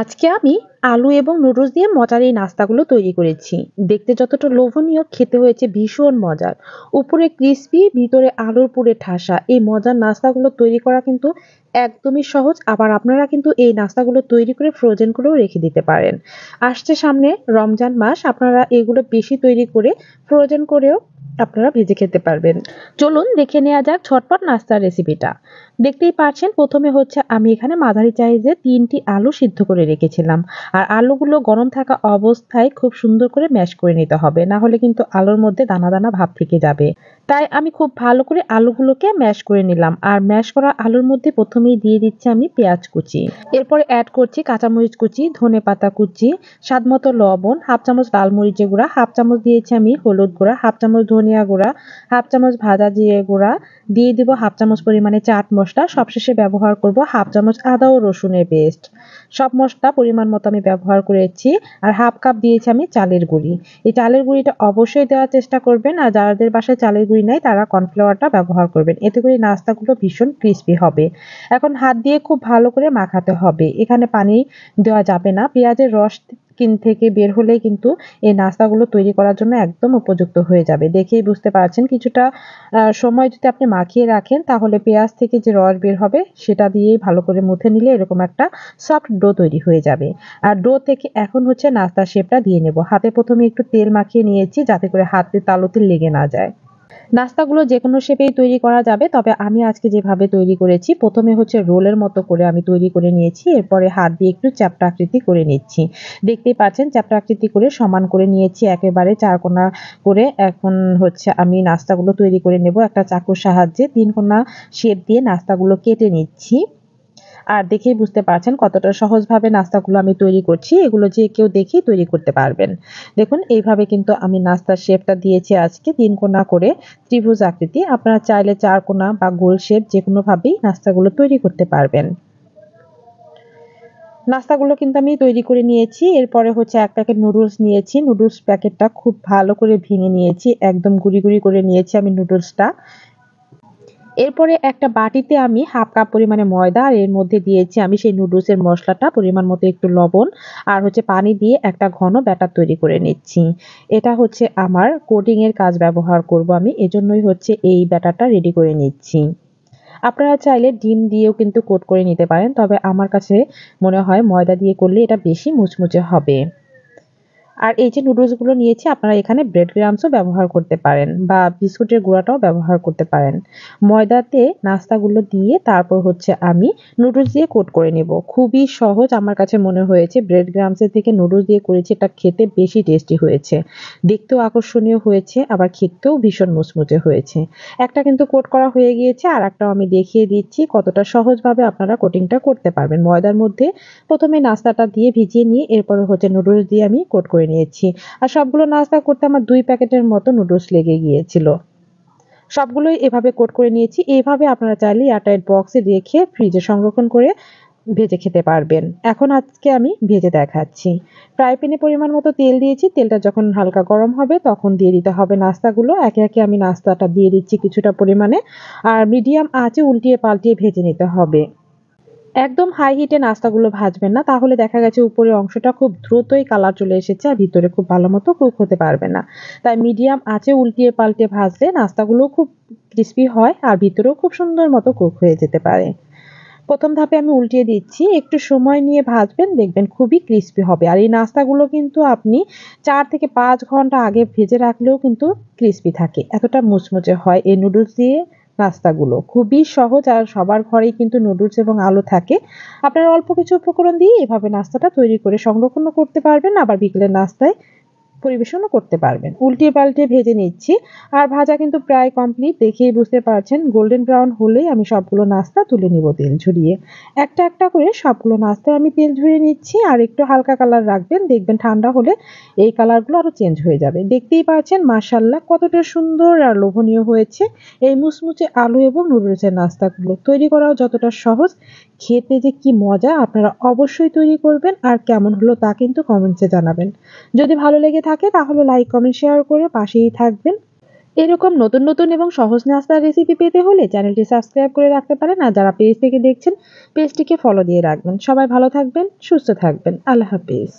আজকে আমি আলু এবং নুডলস দিয়ে মজার এই নাস্তাগুলো তৈরি করেছি। দেখতে যতটা লোভনীয়, খেতে হয়েছে ভীষণ মজার। উপরে ক্রিসপি, ভিতরে আলুর পুরে ঠাসা। এই মজার নাস্তাগুলো তৈরি করা কিন্তু একদমই সহজ। আবার আপনারা কিন্তু এই নাস্তাগুলো তৈরি করে ফ্রোজেন করেও রেখে দিতে পারেন। আসছে সামনে রমজান মাস, আপনারা এগুলো বেশি তৈরি করে ফ্রোজেন করেও আপনারা ভেজে খেতে পারবেন। চলুন দেখে নেওয়া যাক ঝটপট নাস্তার রেসিপিটা। দেখতেই পাচ্ছেন, প্রথমে হচ্ছে আমি এখানে মাঝারি সাইজে ৩টি আলু সিদ্ধ করে রেখেছিলাম। আর আলুগুলো গরম থাকা অবস্থায় খুব সুন্দর করে ম্যাশ করে নিতে হবে। না হলে কিন্তু আলুর মধ্যে দানা, দানা ভাব থেকে যাবে। তাই আমি খুব ভালো করে আলুগুলোকে ম্যাশ করে নিলাম। আর ম্যাশ করা আলুর মধ্যে প্রথমেই দিয়ে দিচ্ছি আমি পেঁয়াজ কুচি। এরপরে এড করছি কাঁচামরিচ কুচি, ধনেপাতা কুচি, স্বাদমতো লবণ, হাফ চামচ লাল মরিচের গুঁড়া, হাফ চামচ দিয়েছি আমি হলুদ গুঁড়া, হাফ চামচ ধনিয়া গুঁড়া, হাফ চামচ ভাজা জিরে গুঁড়া, দিয়ে দিব হাফ চামচ পরিমাণে চাট মসলা। সবশেষে ব্যবহার করব হাফ চামচ আদা ও রসুনের পেস্ট। সব মসলা পরিমাণ মতো আমি ব্যবহার করেছি। আর হাফ কাপ দিয়েছি আমি চালের গুঁড়ি। এই চালের গুঁড়িটা অবশ্যই দেওয়ার চেষ্টা করবেন। আর যাদের বাসায় চালের গুঁড়ি নাই তারা কর্নফ্লাওয়ারটা ব্যবহার করবেন। এতে করে নাস্তাগুলো ভীষণ ক্রিস্পি হবে। এখন হাত দিয়ে খুব ভালো করে মাখাতে হবে। এখানে পানি দেওয়া যাবে না। পেঁয়াজের রস থেকে বের হলেই কিন্তু এই নাস্তাগুলো তৈরি করার জন্য একদম উপযুক্ত হয়ে যাবে। দেখেই বুঝতে পারছেন, কিছুটা সময় যদি আপনি মাখিয়ে রাখেন তাহলে পেঁয়াজ থেকে যে রস বের হবে সেটা দিয়েই ভালো করে মুথে নিলে এরকম একটা সফট ডো তৈরি হয়ে যাবে। আর ডো থেকে এখন হচ্ছে নাস্তার শেপটা দিয়ে নেব। হাতে প্রথমে একটু তেল মাখিয়ে নিয়েছি যাতে করে হাতে তালুতে লেগে না যায়। নাস্তাগুলো যেকোনো শেপেই তৈরি করা যাবে, তবে আমি আজকে যেভাবে তৈরি করেছি, প্রথমে হচ্ছে রোলের মতো করে আমি তৈরি করে নিয়েছি। এরপরে হাত দিয়ে একটু চ্যাপ্টা আকৃতি করে নিচ্ছি। দেখতেই পাচ্ছেন চ্যাপ্টা আকৃতি করে সমান করে নিয়েছি একেবারে চারকোনা করে। এখন হচ্ছে আমি নাস্তাগুলো তৈরি করে নেব একটা চাকুর সাহায্যে। ৩ কোনা শেপ দিয়ে নাস্তাগুলো কেটে নিচ্ছি। আর দেখেই বুঝতে পারছেন কতটা সহজভাবে নাস্তাগুলো আমি তৈরি করছি। এগুলো যে কেউ দেখেই তৈরি করতে পারবেন। দেখুন এইভাবে কিন্তু আমি নাস্তার শেপটা দিয়েছি আজকে ৩ কোণা করে ত্রিভুজ আকৃতি। আপনারা চাইলে ৪ কোণা বা গোল শেপ যেকোনোভাবেই নাস্তাগুলো তৈরি করতে পারবেন। নাস্তাগুলো কিন্তু আমি তৈরি করে নিয়েছি। এরপরে হচ্ছে ১ প্যাকেট নুডলস নিয়েছি। নুডলস প্যাকেটটা খুব ভালো করে ভেঙে নিয়েছি। একদম গুঁড়ি, গুঁড়ি করে নিয়েছি আমি নুডলসটা। এরপরে একটা বাটিতে আমি হাফ কাপ পরিমাণে ময়দা আর এর মধ্যে দিয়েছি আমি সেই নুডলসের মসলাটা, পরিমাণ মতো একটু লবণ আর হচ্ছে পানি দিয়ে একটা ঘন ব্যাটার তৈরি করে নিচ্ছি। এটা হচ্ছে আমার কোটিং এর কাজ ব্যবহার করব আমি। এজন্যই হচ্ছে এই ব্যাটারটা রেডি করে নিচ্ছি। আপনারা চাইলে ডিম দিয়েও কিন্তু কোট করে নিতে পারেন। তবে আমার কাছে মনে হয় ময়দা দিয়ে করলে এটা বেশি মুচমুচে হবে। আর এই যে নুডলস গুলো নিয়েছি, আপনারা এখানে ব্রেড ক্রাম্বসও ব্যবহার করতে পারেন বা বিস্কুটের গুঁড়াটাও ব্যবহার করতে পারেন। ময়দাতে নাস্তাগুলো দিয়ে তারপর হচ্ছে আমি নুডলস দিয়ে কোট করে নেব। খুবই সহজ আমার কাছে মনে হয়েছে। ব্রেড ক্রাম্বসের থেকে নুডলস দিয়ে করেছি, এটা খেতে বেশি টেস্টি হয়েছে। দেখতেও আকর্ষণীয় হয়েছে, আবার খেতেও ভীষণ মুচমুচে হয়েছে। একটা কিন্তু কোট করা হয়ে গিয়েছে, আর একটাও আমি দেখিয়ে দিচ্ছি কতটা সহজভাবে আপনারা কোটিংটা করতে পারবেন। ময়দার মধ্যে প্রথমে নাস্তাটা দিয়ে ভিজিয়ে নিয়ে এরপরে হচ্ছে নুডলস দিয়ে আমি কোট করে নিয়েছি। আর সবগুলো নাস্তা করতে আমার ২ প্যাকেটের মতো নুডলস লেগে গিয়েছিল। সবগুলোই এভাবে কোট করে নিয়েছি। এভাবে আপনারা চাইলে এয়ারটাইট বক্সে রেখে ফ্রিজে সংরক্ষণ করে ভেজে খেতে পারবেন। এখন আজকে আমি ভেজে দেখাচ্ছি। ফ্রাই প্যানে পরিমাণ মতো তেল দিয়েছি। তেলটা যখন হালকা গরম হবে তখন দিয়ে দিতে হবে নাস্তাগুলো। একে, একে আমি নাস্তাটা দিয়ে দিচ্ছি কিছুটা পরিমাণে। আর মিডিয়াম আঁচে উল্টিয়ে পাল্টিয়ে ভেজে নিতে হবে। একদম হাই হিটে নাস্তাগুলো ভাজবেন না, তাহলে দেখা গেছে উপরের অংশটা খুব দ্রুতই কালার চলে এসেছে আর ভিতরে খুব ভালো মতো কুক হতে পারবে না। তাই মিডিয়াম আঁচে উল্টিয়ে পাল্টে ভাজলে নাস্তাগুলো খুব ক্রিস্পি হয় আর ভিতরেও খুব সুন্দর মতো কুক হয়ে যেতে পারে। প্রথম ধাপে আমি উল্টিয়ে দিচ্ছি। একটু সময় নিয়ে ভাজবেন, দেখবেন খুবই ক্রিস্পি হবে। আর এই নাস্তাগুলো কিন্তু আপনি ৪ থেকে ৫ ঘন্টা আগে ভেজে রাখলেও কিন্তু ক্রিস্পি থাকে। এতটা মুচমুচে হয় এই নুডলস দিয়ে নাস্তাগুলো। খুবই সহজ আর সবার ঘরেই কিন্তু নুডলস এবং আলু থাকে। আপনারা অল্প কিছু উপকরণ দিয়ে এভাবে নাস্তাটা তৈরি করে সংরক্ষণও করতে পারবেন, আবার বিকেলের নাস্তায় পরিবেশনও করতে পারবেন। উল্টিয়ে পাল্টিয়ে ভেজে নিচ্ছি। আর ভাজা কিন্তু প্রায় কমপ্লিট, দেখেই বুঝতে পারছেন। গোল্ডেন ব্রাউন হলেই আমি সবগুলো নাস্তা তুলে নিব তেল ঝরিয়ে। একটা, একটা করে সবগুলো নাস্তায় আমি তেল ঝরিয়ে নিচ্ছি। আর একটু হালকা কালার রাখবেন, দেখবেন ঠান্ডা হলে এই কালারগুলো আরো চেঞ্জ হয়ে যাবে। দেখতেই পাচ্ছেন মাশাআল্লাহ কতটা সুন্দর আর লোভনীয় হয়েছে এই মুচমুচে আলু এবং নুডলসের নাস্তাগুলো। তৈরি করাও যতটা সহজ, খেতে যে কি মজা! আপনারা অবশ্যই তৈরি করবেন। আর কেমন হলো তা কিন্তু কমেন্টসে জানাবেন। যদি ভালো লেগে থাকে তাহলে লাইক, কমেন্ট, শেয়ার করে পাশেই থাকবেন। এরকম নতুন নতুন এবং সহজ নাস্তার রেসিপি পেতে হলে চ্যানেলটি সাবস্ক্রাইব করে রাখতে পারেন, আর যারা পেজ থেকে দেখছেন পেজটিকে ফলো দিয়ে রাখবেন। সবাই ভালো থাকবেন, সুস্থ থাকবেন। আল্লাহ হাফিজ।